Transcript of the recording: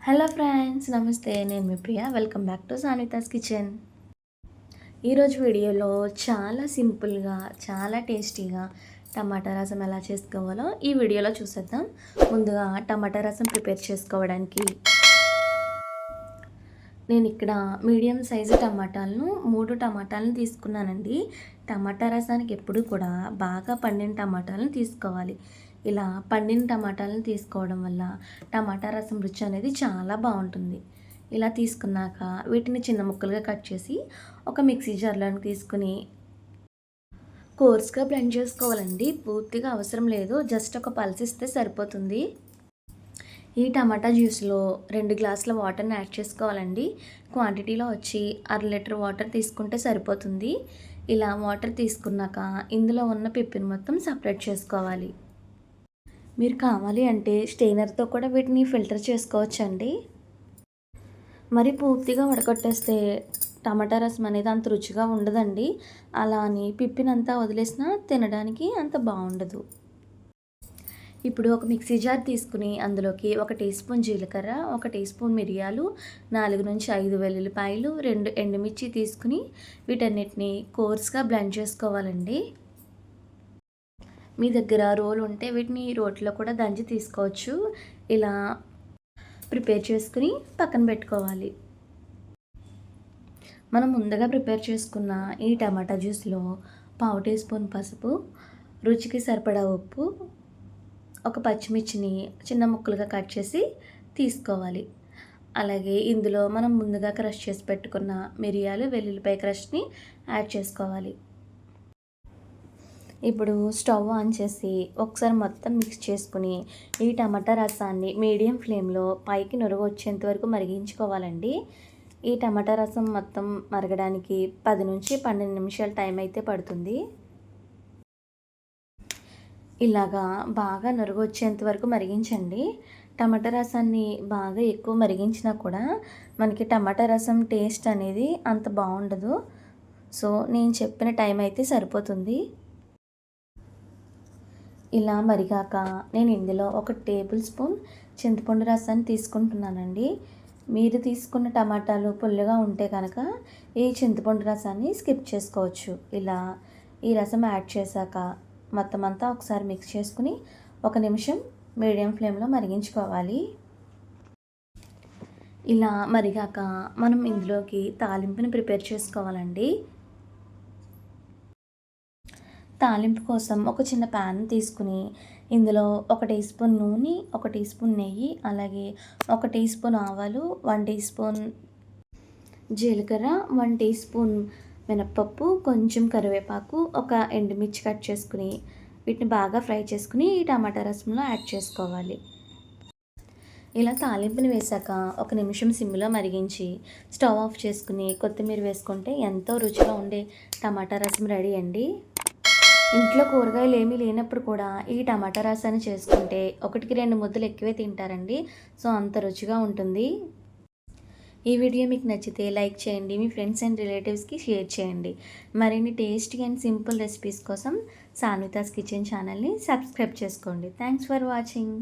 Hello friends, నమస్తే. నేను మీ Priya. Welcome back to Sanvita's kitchen. ఈరోజు వీడియోలో చాలా సింపుల్గా, చాలా టేస్టీగా టమాటా రసం ఎలా చేసుకోవాలో ఈ వీడియోలో చూసేద్దాం. ముందుగా టమాటా రసం ప్రిపేర్ చేసుకోవడానికి నేను ఇక్కడ మీడియం సైజు టమాటాలను 3 టమాటాలను తీసుకున్నానండి. టమాటా రసానికి ఎప్పుడు కూడా బాగా పండిన టమాటాలను తీసుకోవాలి. ఇలా పండిన టమాటాలను తీసుకోవడం వల్ల టమాటా రసం రుచి అనేది చాలా బాగుంటుంది. ఇలా తీసుకున్నాక వీటిని చిన్న ముక్కలుగా కట్ చేసి ఒక మిక్సీ జార్లోకి తీసుకుని కోర్స్గా బ్లెండ్ చేసుకోవాలండి. పూర్తిగా అవసరం లేదు, జస్ట్ ఒక పల్స్ ఇస్తే సరిపోతుంది. ఈ టమాటా జ్యూస్లో 2 గ్లాసుల వాటర్ని యాడ్ చేసుకోవాలండి. క్వాంటిటీలో వచ్చి 1/2 లీటర్ వాటర్ తీసుకుంటే సరిపోతుంది. ఇలా వాటర్ తీసుకున్నాక ఇందులో ఉన్న పిప్పిని మొత్తం సపరేట్ చేసుకోవాలి. మీరు కావాలి అంటే స్టెయినర్తో కూడా వీటిని ఫిల్టర్ చేసుకోవచ్చండి. మరి పూర్తిగా వడకట్టేస్తే టమాటా రసం అనేది అంత రుచిగా ఉండదండి. అలా అని పిప్పినంతా వదిలేసినా తినడానికి అంత బాగుండదు. ఇప్పుడు ఒక మిక్సీ జార్ తీసుకుని అందులోకి 1 టీ స్పూన్ జీలకర్ర, 1 టీ స్పూన్ మిరియాలు, 4 నుంచి 5 వెల్లుల్లిపాయలు, 2 ఎండుమిర్చి తీసుకుని వీటన్నిటిని కోర్స్గా బ్లెండ్ చేసుకోవాలండి. మీ దగ్గర రోలు ఉంటే వీటిని రోట్లో కూడా దంచి తీసుకోవచ్చు. ఇలా ప్రిపేర్ చేసుకుని పక్కన పెట్టుకోవాలి. మనం ముందుగా ప్రిపేర్ చేసుకున్న ఈ టమాటా జ్యూస్లో 1/2 టీ స్పూన్ పసుపు, రుచికి సరిపడా ఉప్పు, ఒక పచ్చిమిర్చిని చిన్న ముక్కలుగా కట్ చేసి తీసుకోవాలి. అలాగే ఇందులో మనం ముందుగా క్రష్ చేసి పెట్టుకున్న మిరియాలు, వెల్లుల్లిపాయ క్రష్ని యాడ్ చేసుకోవాలి. ఇప్పుడు స్టవ్ ఆన్ చేసి ఒకసారి మొత్తం మిక్స్ చేసుకుని ఈ టమాటా రసాన్ని మీడియం ఫ్లేమ్లో పైకి నురుగు వచ్చేంత వరకు మరిగించుకోవాలండి. ఈ టమాటా రసం మొత్తం మరగడానికి 10 నుంచి 12 నిమిషాలు టైం అయితే పడుతుంది. ఇలాగా బాగా నురుగు వచ్చేంత వరకు మరిగించండి. టమాటా రసాన్ని బాగా ఎక్కువ మరిగించినా కూడా మనకి టమాటా రసం టేస్ట్ అనేది అంత బాగుండదు. సో నేను చెప్పిన టైం అయితే సరిపోతుంది. ఇలా మరిగాక నేను ఇందులో 1 టేబుల్ స్పూన్ చింతపండు రసాన్ని తీసుకుంటున్నానండి. మీరు తీసుకున్న టమాటాలు పుల్లగా ఉంటే కనుక ఈ చింతపండు రసాన్ని స్కిప్ చేసుకోవచ్చు. ఇలా ఈ రసం యాడ్ చేశాక మొత్తం అంతా ఒకసారి మిక్స్ చేసుకుని 1 నిమిషం మీడియం ఫ్లేమ్లో మరిగించుకోవాలి. ఇలా మరిగాక మనం ఇందులోకి తాలింపుని ప్రిపేర్ చేసుకోవాలండి. తాలింపు కోసం ఒక చిన్న ప్యాన్ తీసుకుని ఇందులో 1 టీ స్పూన్ నూనె, 1 టీ స్పూన్ నెయ్యి, అలాగే 1 టీ స్పూన్ ఆవాలు, 1 టీ స్పూన్ జీలకర్ర, 1 టీ స్పూన్ మినప్పప్పు, కొంచెం కరివేపాకు, ఒక ఎండుమిర్చి కట్ చేసుకుని వీటిని బాగా ఫ్రై చేసుకుని ఈ టమాటా రసంలో యాడ్ చేసుకోవాలి. ఇలా తాలింపుని వేసాక 1 నిమిషం సిమ్లో మరిగించి స్టవ్ ఆఫ్ చేసుకుని కొత్తిమీర వేసుకుంటే ఎంతో రుచిగా ఉండే టమాటా రసం రెడీ అండి. ఇంట్లో కూరగాయలు ఏమీ లేనప్పుడు కూడా ఈ టమాటా రసాన్ని చేసుకుంటే 1కి 2 ముద్దలు ఎక్కువే తింటారండి. సో అంత రుచిగా ఉంటుంది. ఈ వీడియో మీకు నచ్చితే లైక్ చేయండి, మీ ఫ్రెండ్స్ అండ్ రిలేటివ్స్కి షేర్ చేయండి. మరిన్ని టేస్టీ అండ్ సింపుల్ రెసిపీస్ కోసం సాన్వితాస్ కిచెన్ ఛానల్ని సబ్స్క్రైబ్ చేసుకోండి. Thanks for watching.